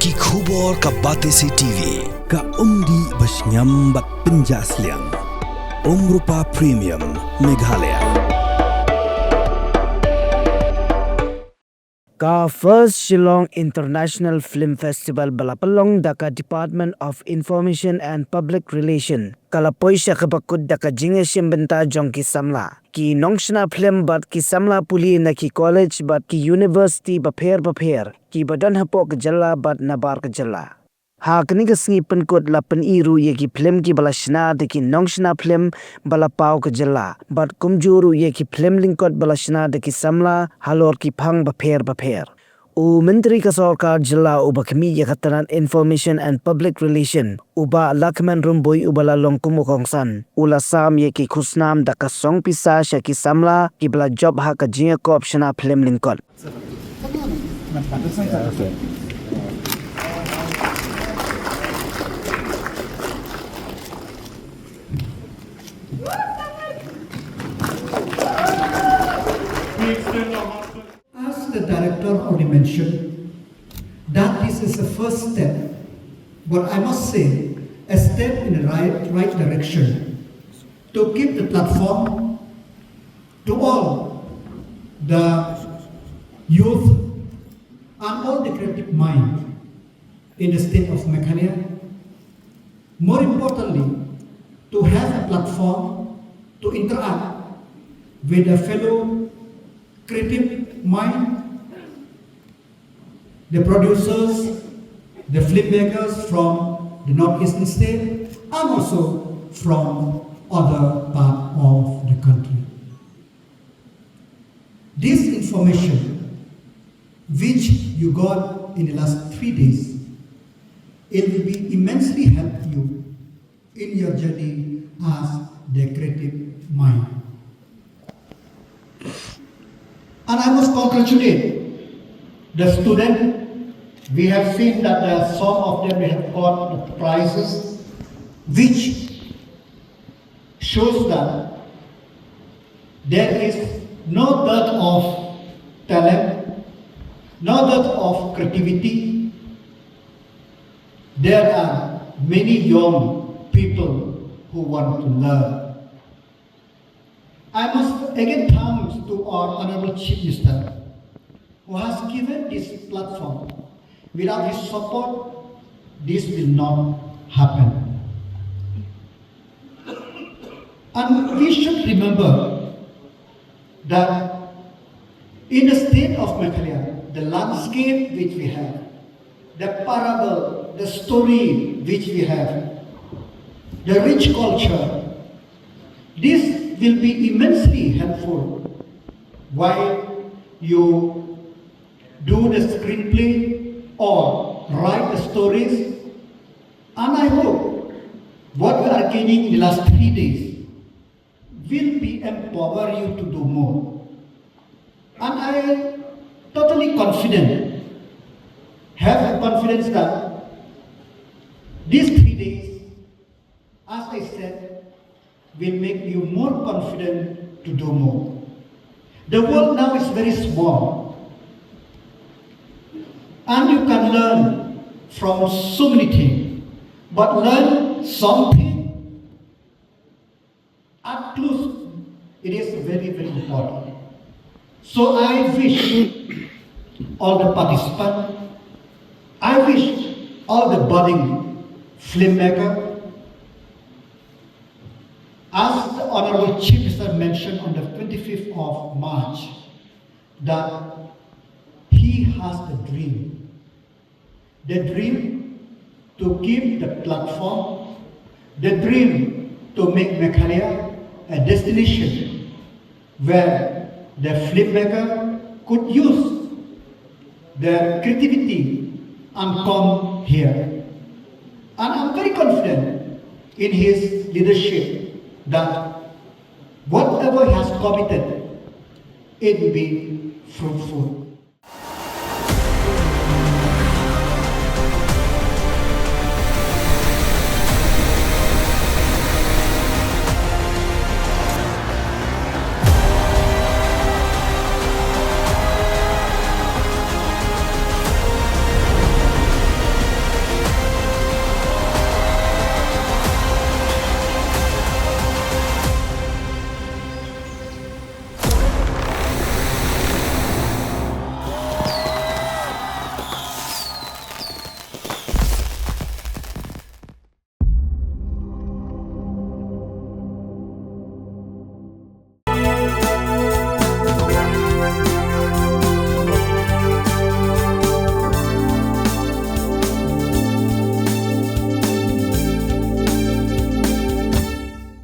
Ki khubor ka Batesi TV. Ka umdi basnyam bat penjasliang. Rupa Premium Meghalaya. Ka first Shillong International Film Festival balapalong daka Department of Information and Public Relation. Kalapoy siya kabakud daka jinga simbenta jong ki Samla. Ki Shna Phlim bat ki Samla puli na ki college bat ki university bapher. Ki badan hapok jalla bat nabar ke jalla. Ha kini kesengi penkut la peniru ye ki Phlim ki bala Shna de ki Shna Phlim bala pau ke jalla. Bat kumjuru ye ki Phlim Lyngkot bala Shna de ki Samla halor ki phang bapher. U Menteri Kasorkar Jilla uba kami ye khatanan Information and Public Relation uba lakman rumboy ubala longkumu kongsan ula sam ye ki khusnam da kasong pisa sya ki Samla ki bala job ha ka jinga ko Shna Phlim Lyngkot. As the director already mentioned, that this is a first step, but I must say, a step in the right direction to give the platform to all the youth and all the creative mind in the state of Meghalaya. More importantly, to have a platform to interact with a fellow creative mind, the producers, the filmmakers from the northeastern state, and also from other part of the country. This information, which you got in the last 3 days, it will be immensely help you in your journey as the creative mind. And I must congratulate the student. We have seen that some of them have got the prizes, which shows that there is no dearth of talent, no dearth of creativity. There are many young people who want to learn. I must again thanks to our Honorable Chief Minister who has given this platform. Without his support, this will not happen. And we should remember that in the state of Meghalaya, the landscape which we have, the parable, the story which we have, the rich culture, this will be immensely helpful while you do the screenplay or write the stories. And I hope what we are gaining in the last 3 days will be empower you to do more. And I am totally confident, have confidence that these 3 days, as I said, will make you more confident to do more. The world now is very small, and you can learn from so many things, but learn something at close, it is very, very important. So I wish all the participants, I wish all the budding filmmakers, as the Honorable Chief Minister mentioned on the 25th of March, that he has a dream. The dream to give the platform, the dream to make Meghalaya a destination where the filmmaker could use their creativity and come here. And I'm very confident in his leadership that whatever he has committed, it will be fruitful.